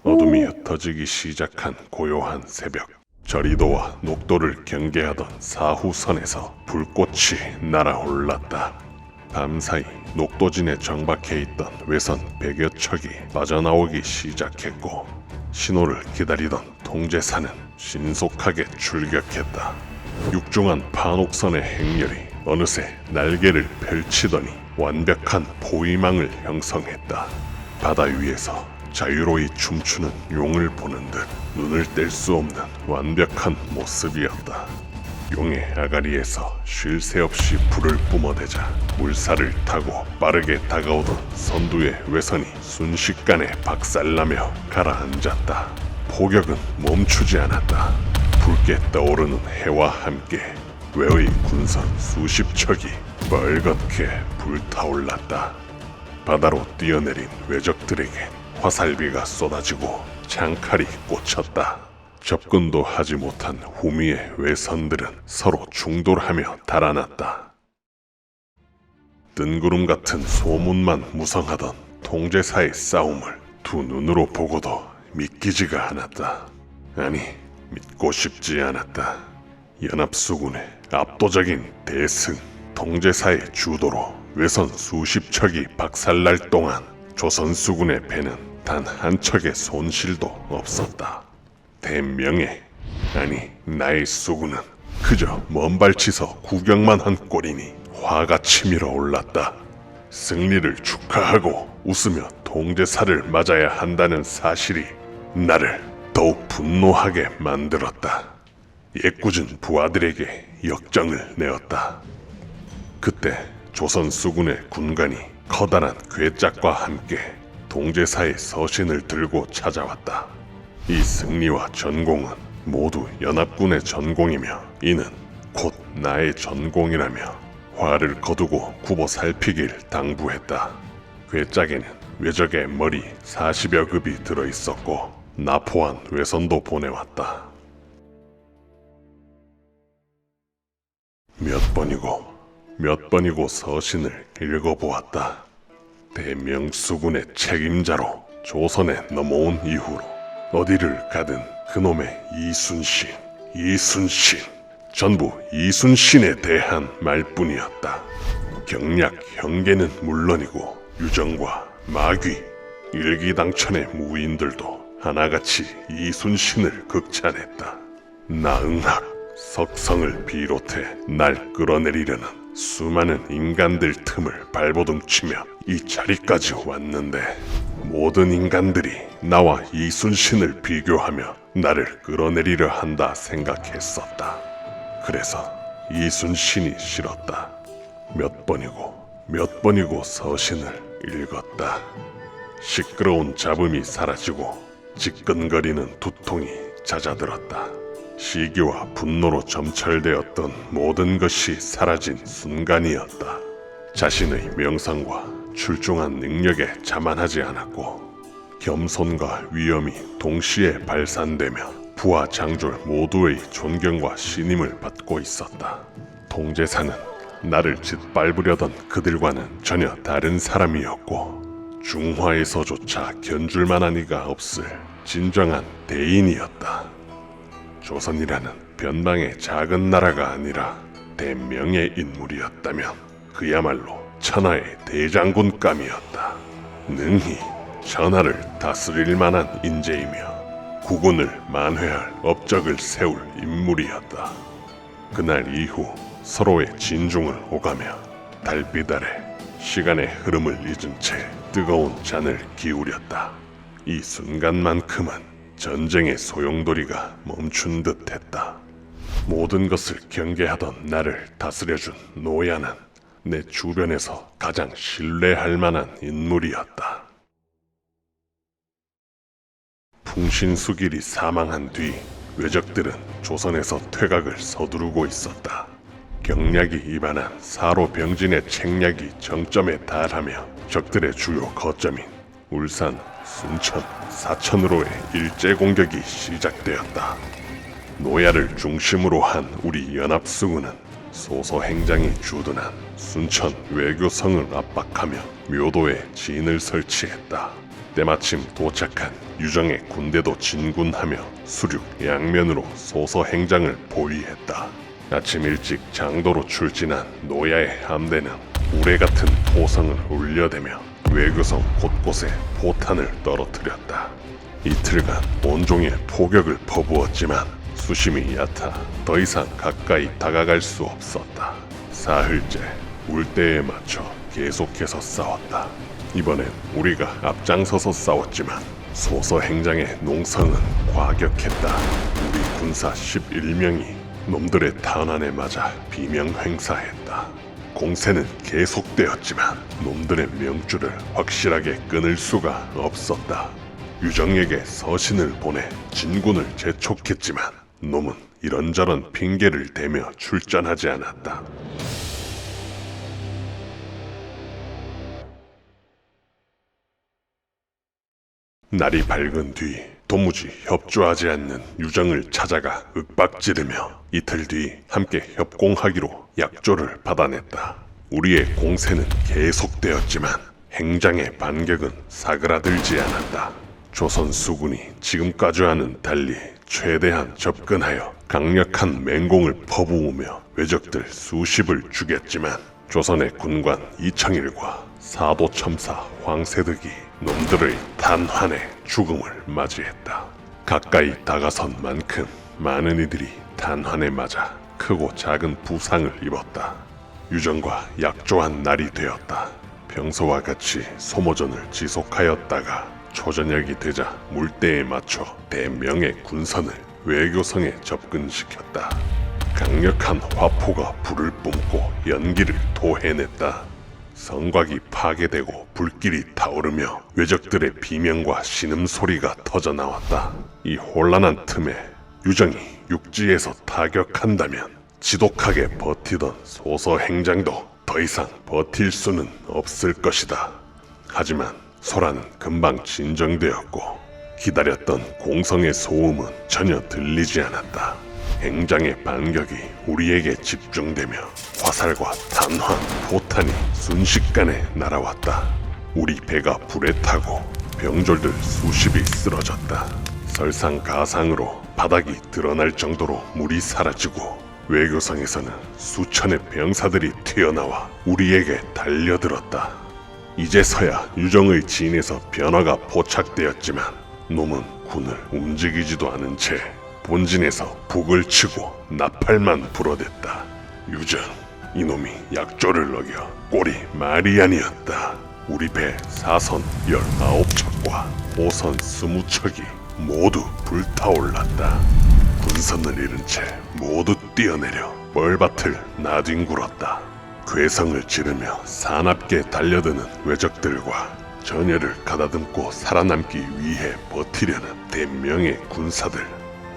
어둠이 흩어지기 시작한 고요한 새벽, 저리도와 녹도를 경계하던 사후선에서 불꽃이 날아올랐다. 밤사이 녹도진에 정박해 있던 외선 100여 척이 빠져나오기 시작했고, 신호를 기다리던 통제사는 신속하게 출격했다. 육중한 판옥선의 행렬이 어느새 날개를 펼치더니 완벽한 포위망을 형성했다. 바다 위에서 자유로이 춤추는 용을 보는 듯 눈을 뗄 수 없는 완벽한 모습이었다. 용의 아가리에서 쉴 새 없이 불을 뿜어대자 물살을 타고 빠르게 다가오던 선두의 외선이 순식간에 박살나며 가라앉았다. 포격은 멈추지 않았다. 붉게 떠오르는 해와 함께 외의 군선 수십 척이 빨갛게 불타올랐다. 바다로 뛰어내린 외적들에게 화살비가 쏟아지고 창칼이 꽂혔다. 접근도 하지 못한 후미의 외선들은 서로 충돌하며 달아났다. 뜬구름 같은 소문만 무성하던 통제사의 싸움을 두 눈으로 보고도 믿기지가 않았다. 아니, 믿고 싶지 않았다. 연합수군의 압도적인 대승, 통제사의 주도로 외선 수십 척이 박살날 동안 조선수군의 배는 단 한 척의 손실도 없었다. 대명예, 아니 나의 수군은 그저 먼발치서 구경만 한 꼴이니 화가 치밀어 올랐다. 승리를 축하하고 웃으며 통제사를 맞아야 한다는 사실이 나를 더욱 분노하게 만들었다. 애꿎은 부하들에게 역정을 내었다. 그때 조선 수군의 군관이 커다란 괴짝과 함께 통제사의 서신을 들고 찾아왔다. 이 승리와 전공은 모두 연합군의 전공이며 이는 곧 나의 전공이라며 화를 거두고 굽어 살피길 당부했다. 괴짝에는 외적의 머리 40여 급이 들어있었고 나포한 외선도 보내왔다. 몇 번이고 서신을 읽어보았다. 대명수군의 책임자로 조선에 넘어온 이후로 어디를 가든 그놈의 이순신 전부 이순신에 대한 말뿐이었다. 경략 형계는 물론이고 유정과 마귀, 일기당천의 무인들도 하나같이 이순신을 극찬했다. 나응학, 석성을 비롯해 날 끌어내리려는 수많은 인간들 틈을 발버둥치며 이 자리까지 왔는데 모든 인간들이 나와 이순신을 비교하며 나를 끌어내리려 한다 생각했었다. 그래서 이순신이 싫었다. 몇 번이고 서신을 읽었다. 시끄러운 잡음이 사라지고 지끈거리는 두통이 잦아들었다. 시기와 분노로 점철되었던 모든 것이 사라진 순간이었다. 자신의 명성과 출중한 능력에 자만하지 않았고 겸손과 위엄이 동시에 발산되며 부하 장졸 모두의 존경과 신임을 받고 있었다. 통제사는 나를 짓밟으려던 그들과는 전혀 다른 사람이었고 중화에서조차 견줄 만한 이가 없을 진정한 대인이었다. 조선이라는 변방의 작은 나라가 아니라 대명의 인물이었다면 그야말로 천하의 대장군감이었다. 능히 천하를 다스릴 만한 인재이며 국운을 만회할 업적을 세울 인물이었다. 그날 이후 서로의 진중을 오가며 달빛 아래 시간의 흐름을 잊은 채 뜨거운 잔을 기울였다. 이 순간만큼은 전쟁의 소용돌이가 멈춘 듯 했다. 모든 것을 경계하던 나를 다스려준 노야는 내 주변에서 가장 신뢰할 만한 인물이었다. 풍신수길이 사망한 뒤 외적들은 조선에서 퇴각을 서두르고 있었다. 경략이 입안한 사로병진의 책략이 정점에 달하며 적들의 주요 거점인 울산, 순천, 사천으로의 일제 공격이 시작되었다. 노야를 중심으로 한 우리 연합수군은 소서행장이 주둔한 순천 외교성을 압박하며 묘도에 진을 설치했다. 때마침 도착한 유정의 군대도 진군하며 수륙 양면으로 소서 행장을 포위했다. 아침 일찍 장도로 출진한 노야의 함대는 우레 같은 포성을 울려대며 외교성 곳곳에 포탄을 떨어뜨렸다. 이틀간 온종일 포격을 퍼부었지만 수심이 얕아 더 이상 가까이 다가갈 수 없었다. 사흘째 울대에 맞춰 계속해서 싸웠다. 이번엔 우리가 앞장서서 싸웠지만 소서 행장의 농성은 과격했다. 우리 군사 11명이 놈들의 탄환에 맞아 비명횡사했다. 공세는 계속되었지만 놈들의 명줄을 확실하게 끊을 수가 없었다. 유정에게 서신을 보내 진군을 재촉했지만 놈은 이런저런 핑계를 대며 출전하지 않았다. 날이 밝은 뒤 도무지 협조하지 않는 유정을 찾아가 윽박지르며 이틀 뒤 함께 협공하기로 약조를 받아냈다. 우리의 공세는 계속되었지만 행장의 반격은 사그라들지 않았다. 조선 수군이 지금까지와는 달리 최대한 접근하여 강력한 맹공을 퍼부으며 외적들 수십을 죽였지만 조선의 군관 이창일과 사도첨사 황세득이 놈들의 단환에 죽음을 맞이했다. 가까이 다가선 만큼 많은 이들이 단환에 맞아 크고 작은 부상을 입었다. 유정과 약조한 날이 되었다. 평소와 같이 소모전을 지속하였다가 초저녁이 되자 물대에 맞춰 대명의 군선을 외교성에 접근시켰다. 강력한 화포가 불을 뿜고 연기를 토해냈다. 성곽이 파괴되고 불길이 타오르며 외적들의 비명과 신음소리가 터져나왔다. 이 혼란한 틈에 유정이 육지에서 타격한다면 지독하게 버티던 소서 행장도 더 이상 버틸 수는 없을 것이다. 하지만 소란은 금방 진정되었고 기다렸던 공성의 소음은 전혀 들리지 않았다. 행장의 반격이 우리에게 집중되며 화살과 탄환, 포탄이 순식간에 날아왔다. 우리 배가 불에 타고 병졸들 수십이 쓰러졌다. 설상가상으로 바닥이 드러날 정도로 물이 사라지고 외교성에서는 수천의 병사들이 튀어나와 우리에게 달려들었다. 이제서야 유정의 진에서 변화가 포착되었지만 놈은 군을 움직이지도 않은 채 본진에서 북을 치고 나팔만 불어댔다. 유정, 이놈이 약조를 어겨 꼴이 말이 아니었다. 우리 배 사선 19척과 호선 20척이 모두 불타올랐다. 군선을 잃은 채 모두 뛰어내려 뻘밭을 나뒹굴었다. 괴성을 지르며 사납게 달려드는 외적들과 전열을 가다듬고 살아남기 위해 버티려는 대명의 군사들,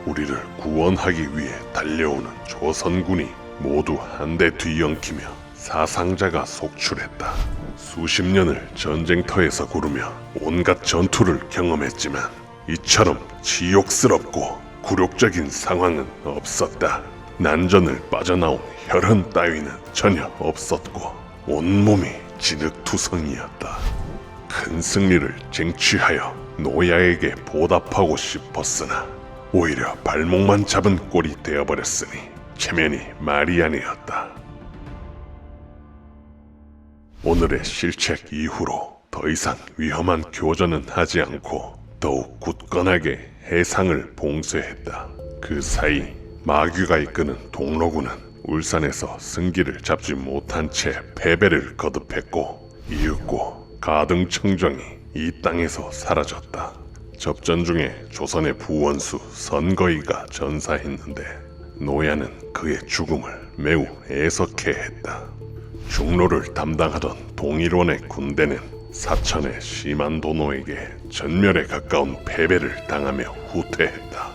우리를 구원하기 위해 달려오는 조선군이 모두 한데 뒤엉키며 사상자가 속출했다. 수십 년을 전쟁터에서 구르며 온갖 전투를 경험했지만 이처럼 지옥스럽고 굴욕적인 상황은 없었다. 난전을 빠져나온 혈흔 따위는 전혀 없었고 온몸이 진흙투성이었다. 큰 승리를 쟁취하여 노야에게 보답하고 싶었으나 오히려 발목만 잡은 꼴이 되어버렸으니 체면이 말이 아니었다. 오늘의 실책 이후로 더 이상 위험한 교전은 하지 않고 더욱 굳건하게 해상을 봉쇄했다. 그 사이 마귀가 이끄는 동로군은 울산에서 승기를 잡지 못한 채 패배를 거듭했고 이윽고 가등청정이 이 땅에서 사라졌다. 접전 중에 조선의 부원수 선거이가 전사했는데 노야는 그의 죽음을 매우 애석해했다. 중로를 담당하던 동일원의 군대는 사천의 심한도노에게 전멸에 가까운 패배를 당하며 후퇴했다.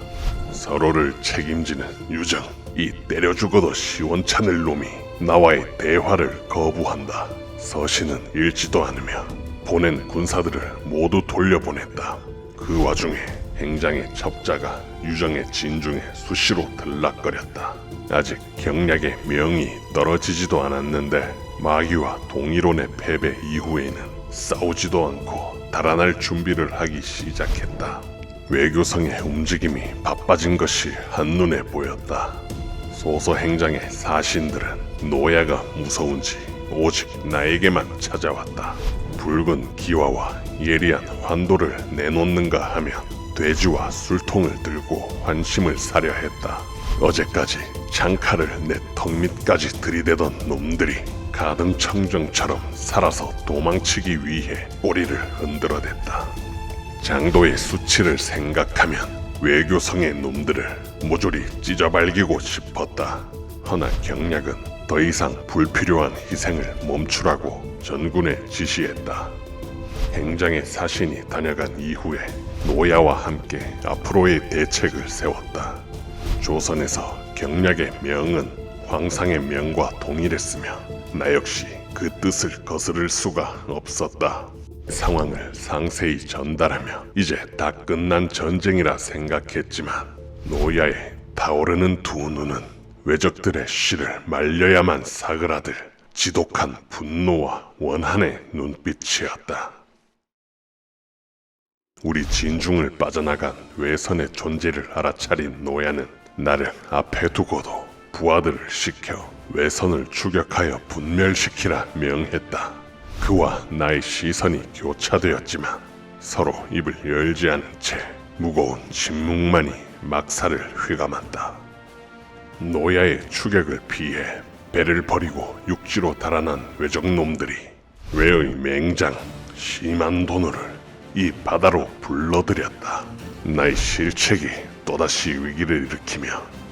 서로를 책임지는 유정, 이 때려 죽어도 시원찮을 놈이 나와의 대화를 거부한다. 서신은 읽지도 않으며 보낸 군사들을 모두 돌려보냈다. 그 와중에 행장의 첩자가 유정의 진중에 수시로 들락거렸다. 아직 경략의 명이 떨어지지도 않았는데 마귀와 동일원의 패배 이후에는 싸우지도 않고 달아날 준비를 하기 시작했다. 외교성의 움직임이 바빠진 것이 한눈에 보였다. 소서 행장의 사신들은 노야가 무서운지 오직 나에게만 찾아왔다. 붉은 기와와 예리한 환도를 내놓는가 하면 돼지와 술통을 들고 환심을 사려 했다. 어제까지 창칼을 내 턱 밑까지 들이대던 놈들이 가등청정처럼 살아서 도망치기 위해 꼬리를 흔들어댔다. 장도의 수치를 생각하면 외교성의 놈들을 모조리 찢어발기고 싶었다. 허나 경략은 더 이상 불필요한 희생을 멈추라고 전군에 지시했다. 행장의 사신이 다녀간 이후에 노야와 함께 앞으로의 대책을 세웠다. 조선에서 경략의 명은 황상의 명과 동일했으며 나 역시 그 뜻을 거스를 수가 없었다. 상황을 상세히 전달하며 이제 다 끝난 전쟁이라 생각했지만 노야의 타오르는 두 눈은 외적들의 씨를 말려야만 사그라들 지독한 분노와 원한의 눈빛이었다. 우리 진중을 빠져나간 외선의 존재를 알아차린 노야는 나를 앞에 두고도 부하들을 시켜 외선을 추격하여 분멸시키라 명했다. 그와 나의 시선이 교차되었지만 서로 입을 열지 않은 채 무거운 침묵만이 막사를 휘감았다. 노야의 추격을 피해 배를 버리고 육지로 달아난 외적놈들이 외의 맹장 시만도노를 이 바다로 불러들였다. 나의 실책이 또다시 위기를 일으키며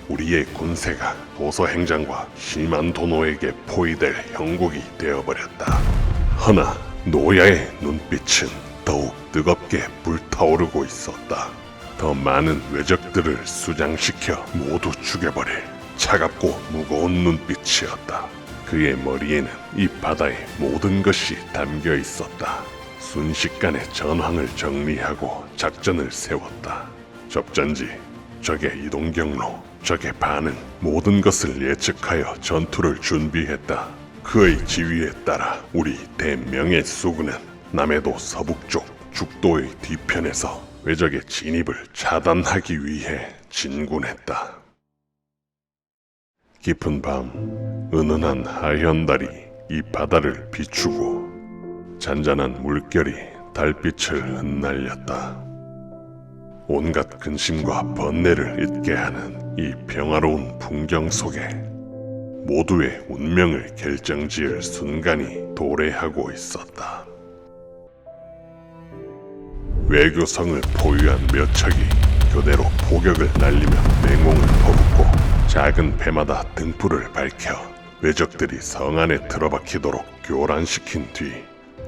우리의 군세가 도서 행장과 시만도노에게 포위될 형국이 되어버렸다. 허나 노야의 눈빛은 더욱 뜨겁게 불타오르고 있었다. 더 많은 외적들을 수장시켜 모두 죽여버릴 차갑고 무거운 눈빛이었다. 그의 머리에는 이 바다의 모든 것이 담겨 있었다. 순식간에 전황을 정리하고 작전을 세웠다. 접전지, 적의 이동 경로, 적의 반응, 모든 것을 예측하여 전투를 준비했다. 그의 지휘에 따라 우리 대명의 수군은 남해도 서북쪽 죽도의 뒤편에서 외적의 진입을 차단하기 위해 진군했다. 깊은 밤, 은은한 하현달이 이 바다를 비추고 잔잔한 물결이 달빛을 흩날렸다. 온갖 근심과 번뇌를 잊게 하는 이 평화로운 풍경 속에 모두의 운명을 결정지을 순간이 도래하고 있었다. 외교성을 포위한 몇 척이 교대로 포격을 날리며 맹공을 퍼붓고 작은 배마다 등불을 밝혀 외적들이 성 안에 들어박히도록 교란시킨 뒤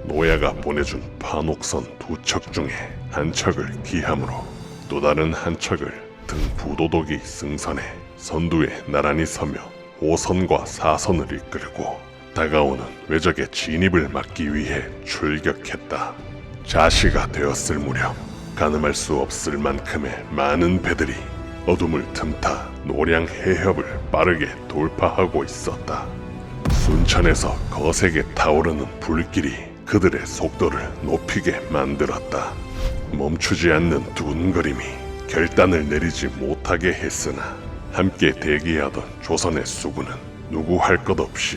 노야가 보내준 판옥선 두 척 중에 한 척을 기함으로 또 다른 한 척을 등 부도독이 승선해 선두에 나란히 서며 5선과 4선을 이끌고 다가오는 외적의 진입을 막기 위해 출격했다. 자시가 되었을 무렵 가늠할 수 없을 만큼의 많은 배들이 어둠을 틈타 노량 해협을 빠르게 돌파하고 있었다. 순천에서 거세게 타오르는 불길이 그들의 속도를 높이게 만들었다. 멈추지 않는 두근거림이 결단을 내리지 못하게 했으나 함께 대기하던 조선의 수군은 누구 할 것 없이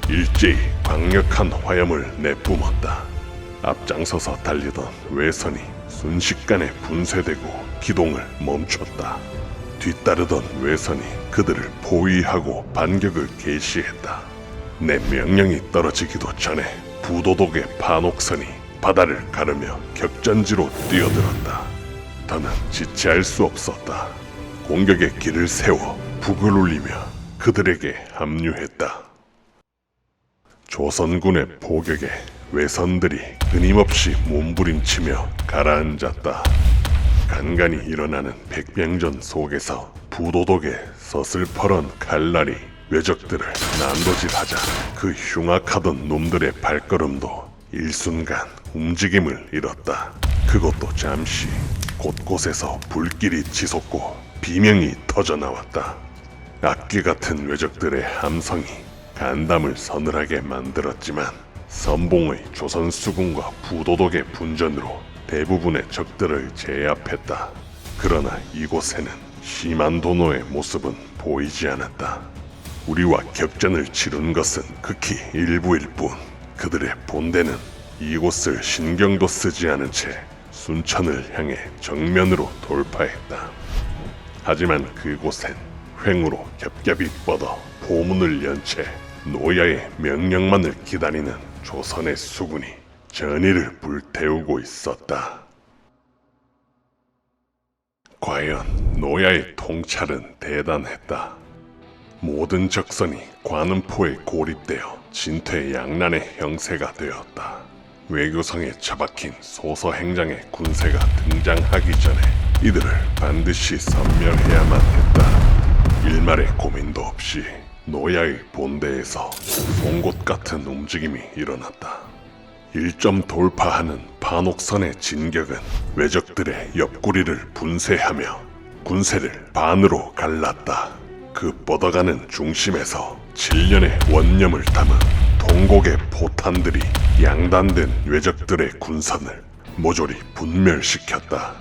일제히 강력한 화염을 내뿜었다. 앞장서서 달리던 외선이 순식간에 분쇄되고 기동을 멈췄다. 뒤따르던 외선이 그들을 포위하고 반격을 개시했다. 내 명령이 떨어지기도 전에 부도독의 판옥선이 바다를 가르며 격전지로 뛰어들었다. 더는 지체할 수 없었다. 공격의 길을 세워 북을 울리며 그들에게 합류했다. 조선군의 포격에 외선들이 끊임없이 몸부림치며 가라앉았다. 간간히 일어나는 백병전 속에서 부도독의 서슬퍼런 칼날이 외적들을 난도질하자 그 흉악하던 놈들의 발걸음도 일순간 움직임을 잃었다. 그것도 잠시 곳곳에서 불길이 치솟고 비명이 터져나왔다. 악기 같은 외적들의 함성이 간담을 서늘하게 만들었지만 선봉의 조선수군과 부도덕의 분전으로 대부분의 적들을 제압했다. 그러나 이곳에는 심한 도노의 모습은 보이지 않았다. 우리와 격전을 치른 것은 극히 일부일 뿐 그들의 본대는 이곳을 신경도 쓰지 않은 채 순천을 향해 정면으로 돌파했다. 하지만 그곳엔 횡으로 겹겹이 뻗어 포문을 연 채 노야의 명령만을 기다리는 조선의 수군이 전의를 불태우고 있었다. 과연 노야의 통찰은 대단했다. 모든 적선이 관음포에 고립되어 진퇴양난의 형세가 되었다. 외교성에 처박힌 소서행장의 군세가 등장하기 전에 이들을 반드시 섬멸해야만 했다. 일말의 고민도 없이 노야의 본대에서 송곳 같은 움직임이 일어났다. 1점 돌파하는 반옥선의 진격은 외적들의 옆구리를 분쇄하며 군세를 반으로 갈랐다. 그 뻗어가는 중심에서 7년의 원념을 담은 동곡의 포탄들이 양단된 외적들의 군선을 모조리 분멸시켰다.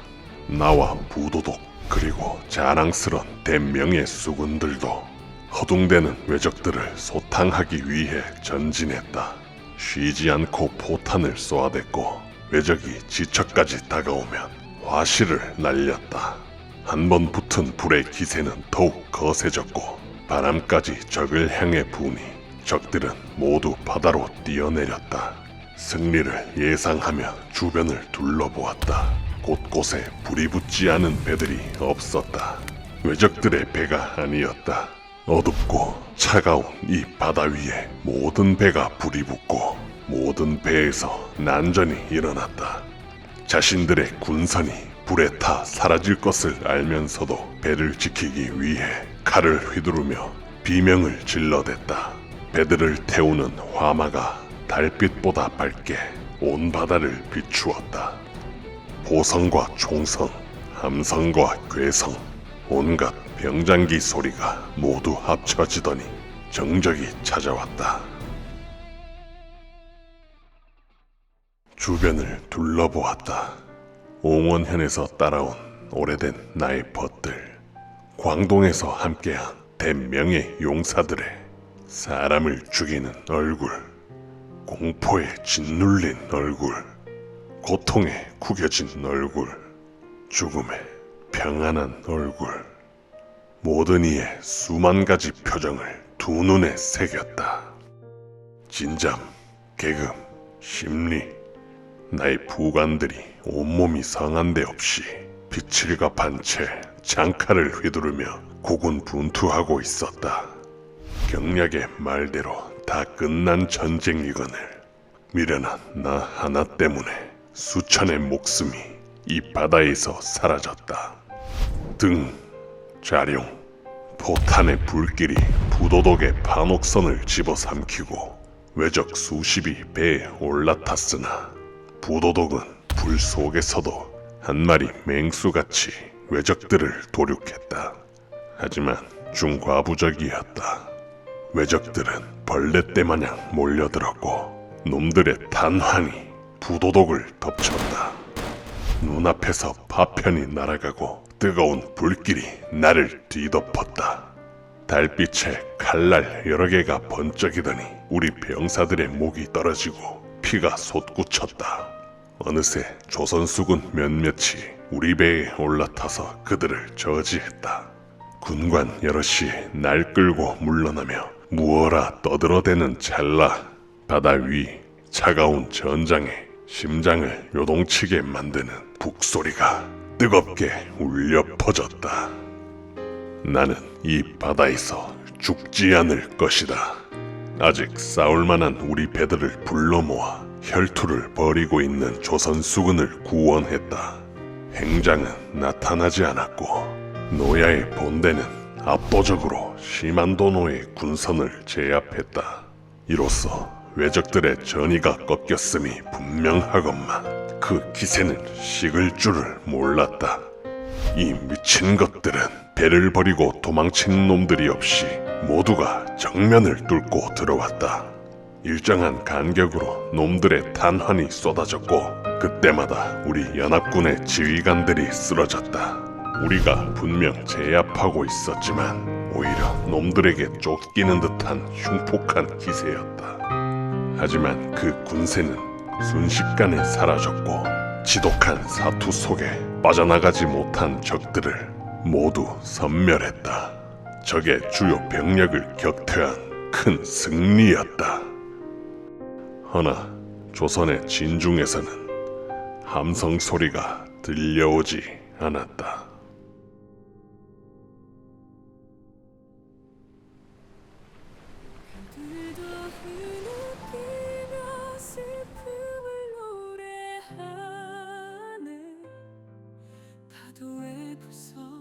나와 부도독 그리고 자랑스런 대명의 수군들도 허둥대는 외적들을 소탕하기 위해 전진했다. 쉬지 않고 포탄을 쏘아댔고 외적이 지척까지 다가오면 화실을 날렸다. 한 번 붙은 불의 기세는 더욱 거세졌고 바람까지 적을 향해 부니 적들은 모두 바다로 뛰어내렸다. 승리를 예상하며 주변을 둘러보았다. 곳곳에 불이 붙지 않은 배들이 없었다. 외적들의 배가 아니었다. 어둡고 차가운 이 바다 위에 모든 배가 불이 붙고 모든 배에서 난전이 일어났다. 자신들의 군선이 불에 타 사라질 것을 알면서도 배를 지키기 위해 칼을 휘두르며 비명을 질러댔다. 배들을 태우는 화마가 달빛보다 밝게 온 바다를 비추었다. 보성과 총성, 함성과 괴성, 온갖 병장기 소리가 모두 합쳐지더니 정적이 찾아왔다. 주변을 둘러보았다. 옹원현에서 따라온 오래된 나의 벗들, 광동에서 함께한 대명의 용사들의 사람을 죽이는 얼굴, 공포에 짓눌린 얼굴, 고통에 구겨진 얼굴, 죽음에 평안한 얼굴, 모든 이의 수만 가지 표정을 두 눈에 새겼다. 진잠, 계금, 심리, 나의 부관들이 온몸이 성한 데 없이 빛을 갚은 채 장칼을 휘두르며 고군분투하고 있었다. 경략의 말대로 다 끝난 전쟁이거늘 미련한 나 하나 때문에 수천의 목숨이 이 바다에서 사라졌다. 등, 자룡, 포탄의 불길이 부도독의 반옥선을 집어삼키고 외적 수십이 배에 올라탔으나 부도독은 불 속에서도 한 마리 맹수같이 외적들을 도륙했다. 하지만 중과부적이었다. 외적들은 벌레떼 마냥 몰려들었고 놈들의 탄환이 부도독을 덮쳤다. 눈앞에서 파편이 날아가고 뜨거운 불길이 나를 뒤덮었다. 달빛에 칼날 여러 개가 번쩍이더니 우리 병사들의 목이 떨어지고 피가 솟구쳤다. 어느새 조선수군 몇몇이 우리 배에 올라타서 그들을 저지했다. 군관 여럿이 날 끌고 물러나며 무어라 떠들어대는 찰나 바다 위 차가운 전장에 심장을 요동치게 만드는 북소리가 뜨겁게 울려 퍼졌다. 나는 이 바다에서 죽지 않을 것이다. 아직 싸울 만한 우리 배들을 불러 모아 혈투를 벌이고 있는 조선 수군을 구원했다. 행장은 나타나지 않았고 노야의 본대는 압도적으로 심한 도노의 군선을 제압했다. 이로써 외적들의 전의가 꺾였음이 분명하건만 그 기세는 식을 줄을 몰랐다. 이 미친 것들은 배를 버리고 도망친 놈들이 없이 모두가 정면을 뚫고 들어왔다. 일정한 간격으로 놈들의 탄환이 쏟아졌고 그때마다 우리 연합군의 지휘관들이 쓰러졌다. 우리가 분명 제압하고 있었지만 오히려 놈들에게 쫓기는 듯한 흉폭한 기세였다. 하지만 그 군세는 순식간에 사라졌고 지독한 사투 속에 빠져나가지 못한 적들을 모두 섬멸했다. 적의 주요 병력을 격퇴한 큰 승리였다. 허나 조선의 진중에서는 함성 소리가 들려오지 않았다. 그들도 흐느끼며 슬픔을 노래하네. 파도에 부서